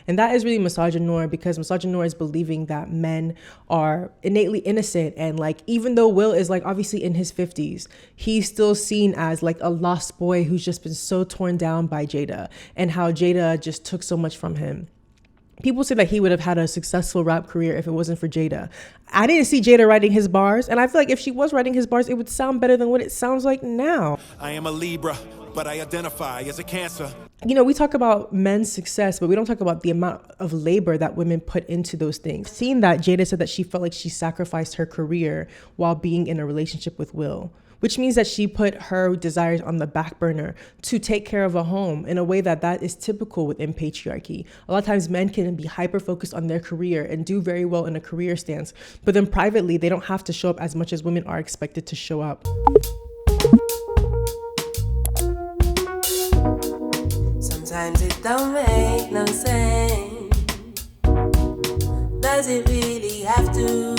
And that is really misogynoir, because misogynoir is believing that men are innately innocent. And like, even though Will is like obviously in his 50s, he's still seen as like a lost boy who's just been so torn down by Jada, and how Jada just took so much from him. People say that he would have had a successful rap career if it wasn't for Jada. I didn't see Jada writing his bars, and I feel like if she was writing his bars, it would sound better than what it sounds like now. I am a Libra, but I identify as a Cancer. You know, we talk about men's success, but we don't talk about the amount of labor that women put into those things. Seeing that Jada said that she felt like she sacrificed her career while being in a relationship with Will, which means that she put her desires on the back burner to take care of a home in a way that is typical within patriarchy. A lot of times men can be hyper focused on their career and do very well in a career stance, but then privately they don't have to show up as much as women are expected to show up. Sometimes it don't make no sense. Does it really have to?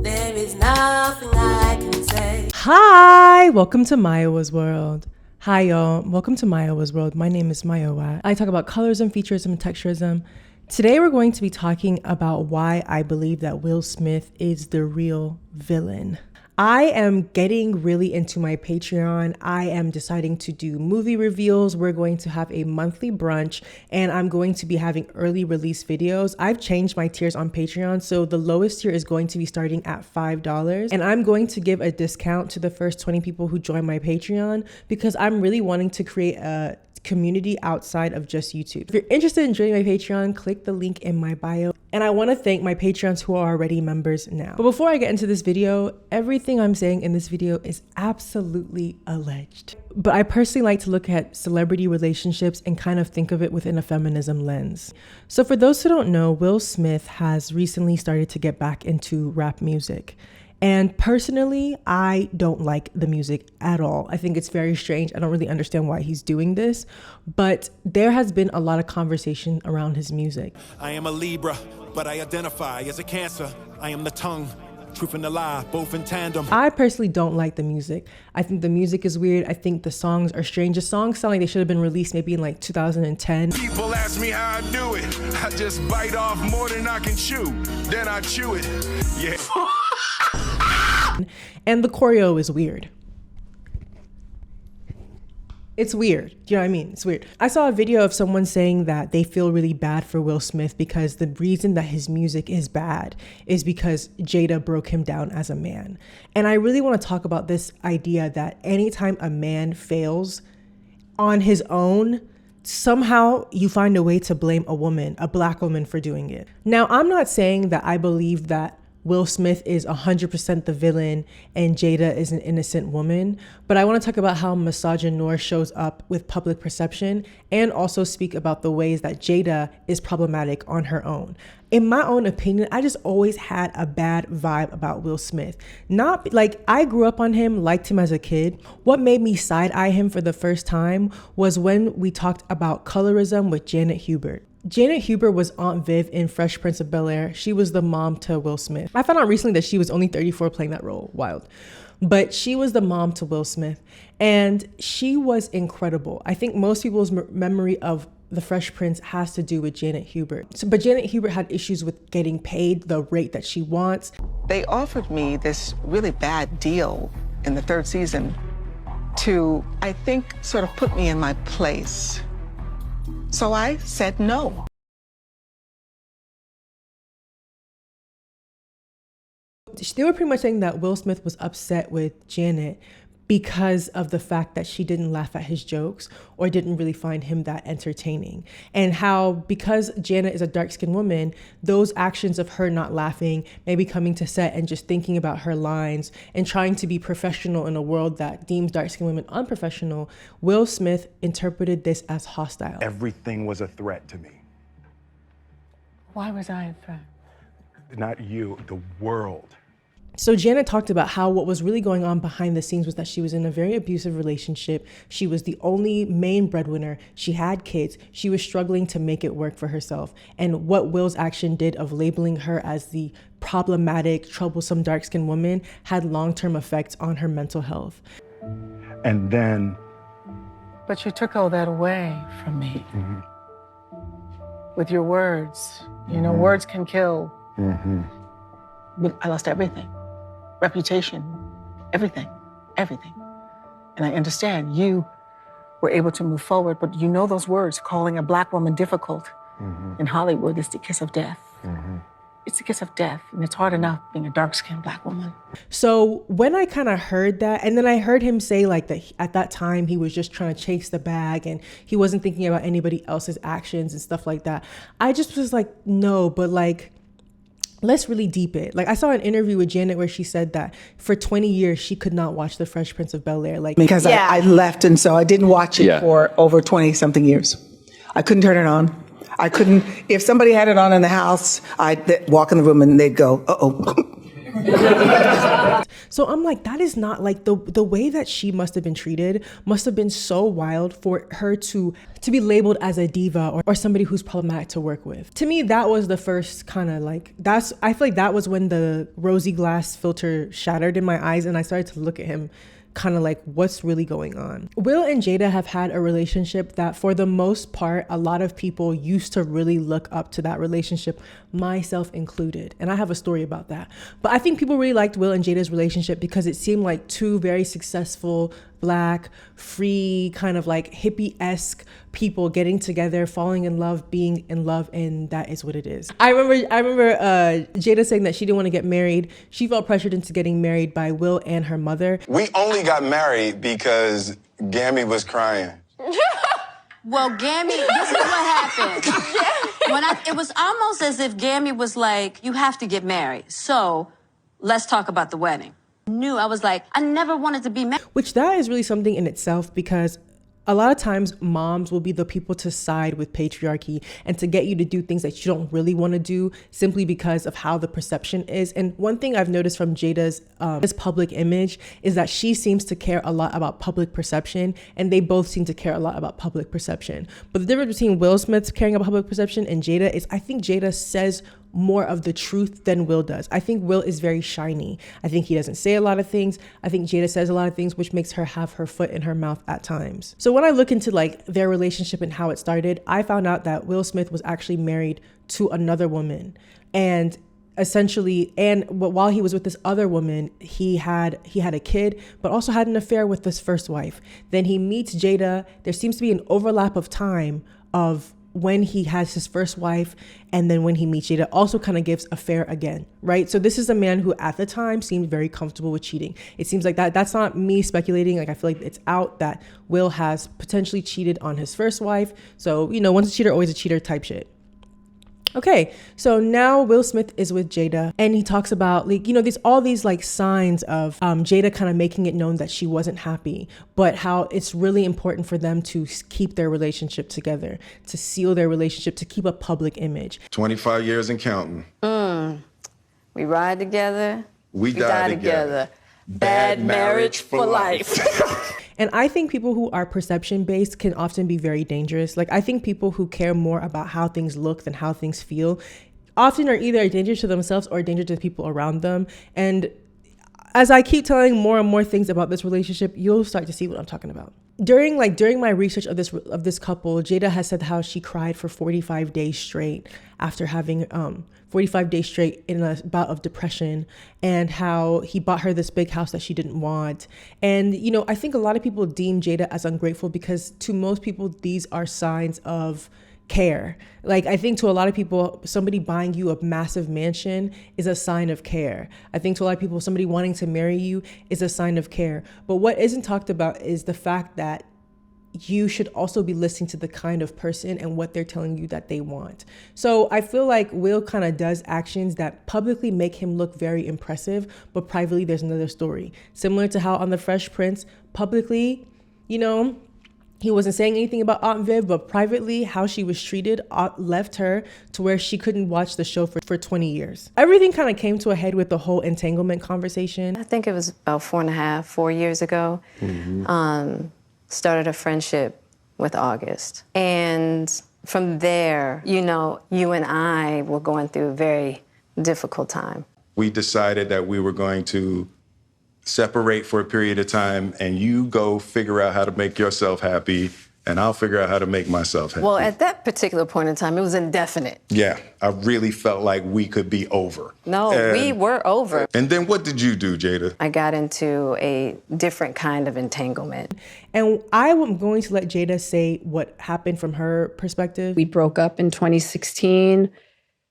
There is nothing I can say. Hi, welcome to Mayowa's World. Hi y'all, welcome to Mayowa's World. My name is Mayowa. I talk about colorism, featureism, and texturism. Today we're going to be talking about why I believe that Will Smith is the real villain. I am getting really into my Patreon. I am deciding to do movie reveals. We're going to have a monthly brunch, and I'm going to be having early release videos. I've changed my tiers on Patreon. So the lowest tier is going to be starting at $5. And I'm going to give a discount to the first 20 people who join my Patreon, because I'm really wanting to create a community outside of just YouTube. If you're interested in joining my Patreon, click the link in my bio. And I want to thank my Patreons who are already members now. But before I get into this video, everything I'm saying in this video is absolutely alleged. But I personally like to look at celebrity relationships and kind of think of it within a feminism lens. So for those who don't know, Will Smith has recently started to get back into rap music. And personally, I don't like the music at all. I think it's very strange. I don't really understand why he's doing this, but there has been a lot of conversation around his music. I am a Libra, but I identify as a Cancer. I am the tongue, truth and the lie, both in tandem. I personally don't like the music. I think the music is weird. I think the songs are strange. The songs sound like they should have been released maybe in like 2010. People ask me how I do it. I just bite off more than I can chew. Then I chew it. Yeah. And the choreo is weird. It's weird. Do you know what I mean? It's weird. I saw a video of someone saying that they feel really bad for Will Smith because the reason that his music is bad is because Jada broke him down as a man. And I really want to talk about this idea that anytime a man fails on his own, somehow you find a way to blame a woman, a black woman, for doing it. Now, I'm not saying that I believe that Will Smith is 100% the villain and Jada is an innocent woman, but I want to talk about how misogynoir shows up with public perception, and also speak about the ways that Jada is problematic on her own. In my own opinion, I just always had a bad vibe about Will Smith. Not like I grew up on him, liked him as a kid. What made me side eye him for the first time was when we talked about colorism with Janet Hubert. Janet Hubert was Aunt Viv in Fresh Prince of Bel-Air. She was the mom to Will Smith. I found out recently that she was only 34 playing that role. Wild. But she was the mom to Will Smith, and she was incredible. I think most people's memory of the Fresh Prince has to do with Janet Hubert. But Janet Hubert had issues with getting paid the rate that she wants. They offered me this really bad deal in the third season to, I think, sort of put me in my place. So I said no. They were pretty much saying that Will Smith was upset with Janet because of the fact that she didn't laugh at his jokes or didn't really find him that entertaining. And how, because Janet is a dark-skinned woman, those actions of her not laughing, maybe coming to set and just thinking about her lines and trying to be professional in a world that deems dark-skinned women unprofessional, Will Smith interpreted this as hostile. Everything was a threat to me. Why was I a threat? Not you, the world. So Janet talked about how what was really going on behind the scenes was that she was in a very abusive relationship. She was the only main breadwinner. She had kids. She was struggling to make it work for herself. And what Will's action did of labeling her as the problematic, troublesome, dark-skinned woman had long-term effects on her mental health. And then But you took all that away from me. With your words. You know, words can kill. But I lost everything. Reputation, everything. And I understand you were able to move forward, but you know those words, calling a black woman difficult in Hollywood is the kiss of death. It's the kiss of death, and it's hard enough being a dark-skinned black woman. So when I kind of heard that, and then I heard him say like that at that time he was just trying to chase the bag and he wasn't thinking about anybody else's actions and stuff like that, I just was like, no, but like, let's really deep it. Like I saw an interview with Janet where she said that for 20 years she could not watch The Fresh Prince of Bel-Air. Like because I left, and so I didn't watch it for over 20 something years. I couldn't turn it on. I couldn't, if somebody had it on in the house, I'd walk in the room and they'd go, uh-oh. So I'm like, that is not like the way that she must have been treated must have been so wild for her to be labeled as a diva or somebody who's problematic to work with. To me, that was the first kind of like, I feel like that was when the rosy glass filter shattered in my eyes and I started to look at him kind of like, what's really going on? Will and Jada have had a relationship that for the most part, a lot of people used to really look up to that relationship, myself included. And I have a story about that. But I think people really liked Will and Jada's relationship because it seemed like two very successful, Black, free, kind of like hippie-esque people getting together, falling in love, being in love, and that is what it is. I remember Jada saying that she didn't want to get married. She felt pressured into getting married by Will and her mother. We only got married because Gammy was crying. Well, Gammy, this is what happened. It was almost as if Gammy was like, you have to get married. So let's talk about the wedding. I was like, I never wanted to be married. Which that is really something in itself because a lot of times moms will be the people to side with patriarchy and to get you to do things that you don't really want to do simply because of how the perception is. And one thing I've noticed from Jada's public image is that she seems to care a lot about public perception, and they both seem to care a lot about public perception. But the difference between Will Smith caring about public perception and Jada is I think Jada says more of the truth than Will does. I think Will is very shiny. I think he doesn't say a lot of things. I think Jada says a lot of things, which makes her have her foot in her mouth at times. So when I look into like their relationship and how it started, I found out that Will Smith was actually married to another woman. And essentially, while he was with this other woman, he had a kid, but also had an affair with this first wife. Then he meets Jada. There seems to be an overlap of time of when he has his first wife and then when he meets Jada, also kind of gives affair again, right? So this is a man who at the time seemed very comfortable with cheating. It seems like that's not me speculating. Like I feel like it's out that Will has potentially cheated on his first wife. So, you know, once a cheater, always a cheater type shit. Okay, so now Will Smith is with Jada and he talks about like, you know, there's all these like signs of Jada kind of making it known that she wasn't happy, but how it's really important for them to keep their relationship together, to seal their relationship, to keep a public image. 25 years and counting. We ride together. We die together. Bad marriage for life. And I think people who are perception-based can often be very dangerous. Like I think people who care more about how things look than how things feel often are either a danger to themselves or a danger to the people around them. And as I keep telling more and more things about this relationship, you'll start to see what I'm talking about. During my research of this couple, Jada has said how she cried for 45 days straight after having 45 days straight in a bout of depression, and how he bought her this big house that she didn't want. And, you know, I think a lot of people deem Jada as ungrateful because to most people, these are signs of care. Like I think to a lot of people, somebody buying you a massive mansion is a sign of care. I think to a lot of people, somebody wanting to marry you is a sign of care. But what isn't talked about is the fact that you should also be listening to the kind of person and what they're telling you that they want. So I feel like Will kind of does actions that publicly make him look very impressive, but privately there's another story. Similar to how on The Fresh Prince, publicly, you know, he wasn't saying anything about Aunt Viv, but privately, how she was treated left her to where she couldn't watch the show for 20 years. Everything kind of came to a head with the whole entanglement conversation. I think it was about 4 years ago. Started a friendship with August. And from there, you know, you and I were going through a very difficult time. We decided that we were going to separate for a period of time, and you go figure out how to make yourself happy, and I'll figure out how to make myself happy. Well, at that particular point in time, it was indefinite. Yeah, I really felt like we could be over. No, we were over. And then what did you do, Jada? I got into a different kind of entanglement. And I am going to let Jada say what happened from her perspective. We broke up in 2016.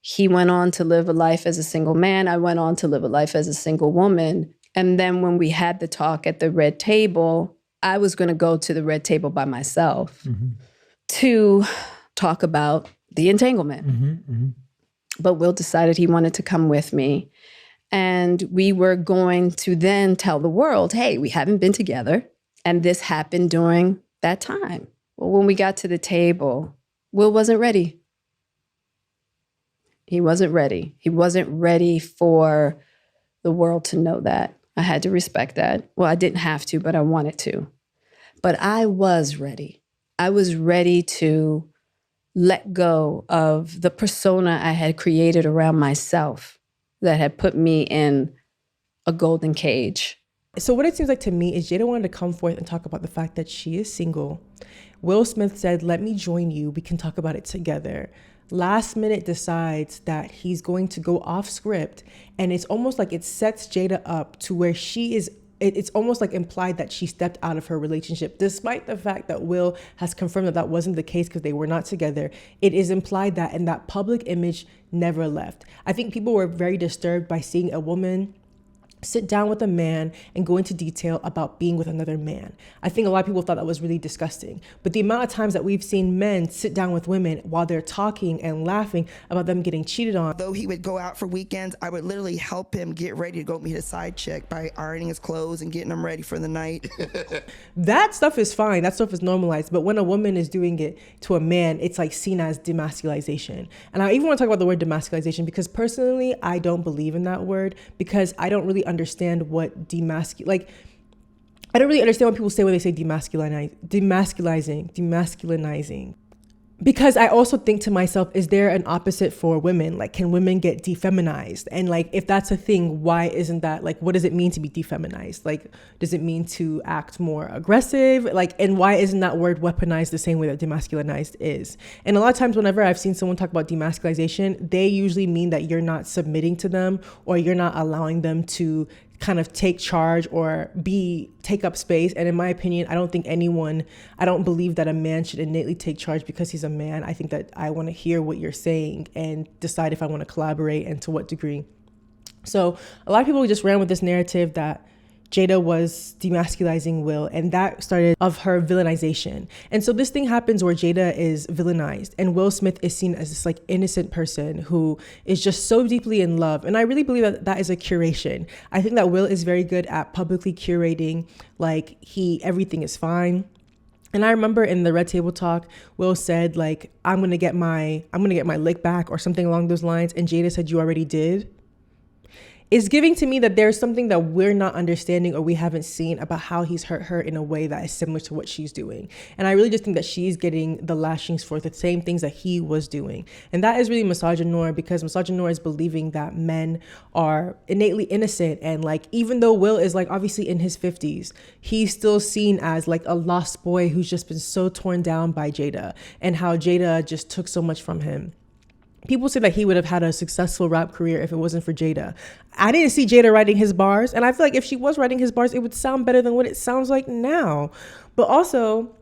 He went on to live a life as a single man. I went on to live a life as a single woman. And then when we had the talk at the red table, I was going to go to the red table by myself to talk about the entanglement. But Will decided he wanted to come with me. And we were going to then tell the world, hey, we haven't been together. And this happened during that time. Well, when we got to the table, Will wasn't ready. He wasn't ready. He wasn't ready for the world to know that. I had to respect that. Well, I didn't have to, but I wanted to. But I was ready. I was ready to let go of the persona I had created around myself that had put me in a golden cage. So what it seems like to me is Jada wanted to come forth and talk about the fact that she is single. Will Smith said, let me join you. We can talk about it together. Last minute decides that he's going to go off script, and it's almost like it sets Jada up to where she is, it's almost like implied that she stepped out of her relationship, despite the fact that Will has confirmed that that wasn't the case because they were not together. It is implied that, and that public image never left. I think people were very disturbed by seeing a woman sit down with a man and go into detail about being with another man. I think a lot of people thought that was really disgusting. But the amount of times that we've seen men sit down with women while they're talking and laughing about them getting cheated on. Though he would go out for weekends, I would literally help him get ready to go meet a side chick by ironing his clothes and getting him ready for the night. That stuff is fine. That stuff is normalized. But when a woman is doing it to a man, it's like seen as demasculization. And I even want to talk about the word demasculization because personally, I don't believe in that word because I don't really understand what I don't really understand what people say when they say demasculinizing. Because I also think to myself, is there an opposite for women? Like, can women get defeminized? And like, if that's a thing, why isn't that, like, what does it mean to be defeminized? Like, does it mean to act more aggressive? Like, and why isn't that word weaponized the same way that demasculinized is? And a lot of times whenever I've seen someone talk about demasculization, they usually mean that you're not submitting to them or you're not allowing them to kind of take charge or take up space. And in my opinion, I don't believe that a man should innately take charge because he's a man. I think that I want to hear what you're saying and decide if I want to collaborate and to what degree. So a lot of people just ran with this narrative that Jada was demasculizing Will, and that started of her villainization. And so this thing happens where Jada is villainized and Will Smith is seen as this like innocent person who is just so deeply in love. And I really believe that that is a curation. I think that Will is very good at publicly curating, like everything is fine. And I remember in the Red Table Talk, Will said like, I'm gonna get my lick back or something along those lines. And Jada said, you already did. Is giving to me that there's something that we're not understanding or we haven't seen about how he's hurt her in a way that is similar to what she's doing. And I really just think that she's getting the lashings for the same things that he was doing. And that is really misogynoir, because misogynoir is believing that men are innately innocent. And like, even though Will is like obviously in his 50s, he's still seen as like a lost boy who's just been so torn down by Jada and how Jada just took so much from him. People say that he would have had a successful rap career if it wasn't for Jada. I didn't see Jada writing his bars, and I feel like if she was writing his bars, it would sound better than what it sounds like now. But also,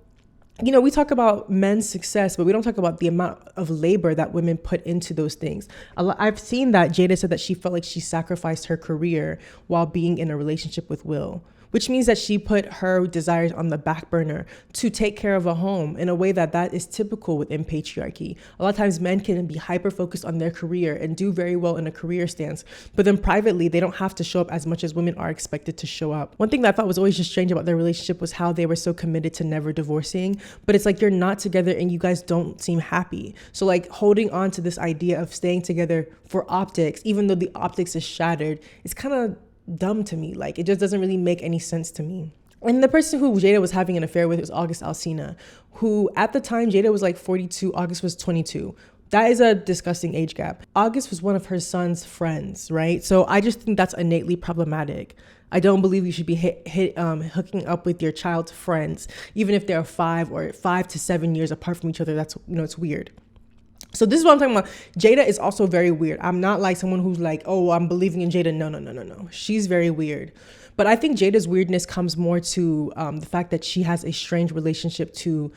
you know, we talk about men's success, but we don't talk about the amount of labor that women put into those things. I've seen that Jada said that she felt like she sacrificed her career while being in a relationship with Will, which means that she put her desires on the back burner to take care of a home in a way that is typical within patriarchy. A lot of times men can be hyper-focused on their career and do very well in a career stance, but then privately, they don't have to show up as much as women are expected to show up. One thing that I thought was always just strange about their relationship was how they were so committed to never divorcing, but it's like you're not together and you guys don't seem happy. So like holding on to this idea of staying together for optics, even though the optics is shattered, it's kind of dumb to me. Like, it just doesn't really make any sense to me. And the person who Jada was having an affair with was August Alsina, who at the time Jada was like 42, August was 22. That is a disgusting age gap. August was one of her son's friends, right? So I just think that's innately problematic. I don't believe you should be hooking up with your child's friends, even if they're 5 to 7 years apart from each other. That's, it's weird. So this is what I'm talking about. Jada is also very weird. I'm not like someone who's like, oh, I'm believing in Jada. No. She's very weird. But I think Jada's weirdness comes more to the fact that she has a strange relationship to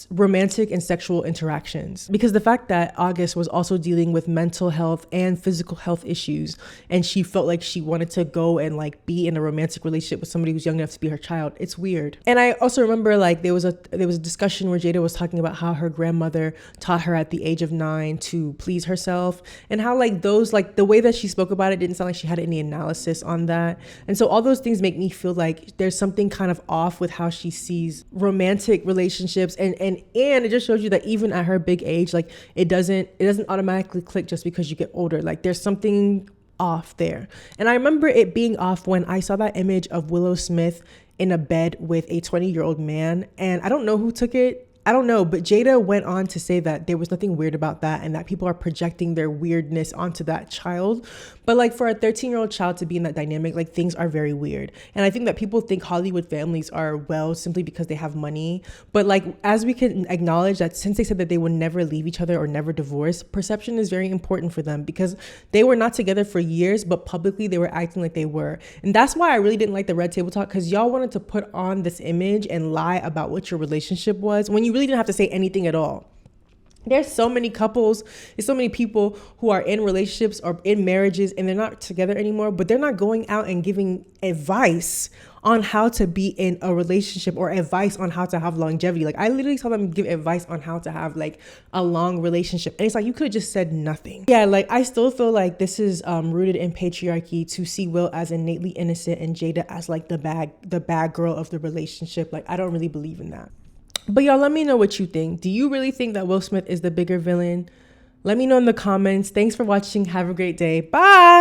romantic and sexual interactions, because the fact that August was also dealing with mental health and physical health issues, and she felt like she wanted to go and like be in a romantic relationship with somebody who's young enough to be her child. It's weird. And I also remember like there was a discussion where Jada was talking about how her grandmother taught her at the age of 9 to please herself, and how like those, like the way that she spoke about it didn't sound like she had any analysis on that. And so all those things make me feel like there's something kind of off with how she sees romantic relationships. And it just shows you that even at her big age, like it doesn't automatically click just because you get older. Like there's something off there. And I remember it being off when I saw that image of Willow Smith in a bed with a 20-year-old man. And I don't know who took it. I don't know, but Jada went on to say that there was nothing weird about that and that people are projecting their weirdness onto that child. But like for a 13-year-old child to be in that dynamic, like things are very weird. And I think that people think Hollywood families are well simply because they have money. But like, as we can acknowledge that since they said that they would never leave each other or never divorce, perception is very important for them, because they were not together for years, but publicly they were acting like they were. And that's why I really didn't like the Red Table Talk, because y'all wanted to put on this image and lie about what your relationship was when you really didn't have to say anything at all. There's so many couples, there's so many people who are in relationships or in marriages and they're not together anymore, but they're not going out and giving advice on how to be in a relationship or advice on how to have longevity. Like I literally saw them give advice on how to have like a long relationship. And it's like, you could have just said nothing. Yeah, like I still feel like this is rooted in patriarchy to see Will as innately innocent and Jada as like the bad girl of the relationship. Like I don't really believe in that. But y'all, let me know what you think. Do you really think that Will Smith is the bigger villain? Let me know in the comments. Thanks for watching. Have a great day. Bye.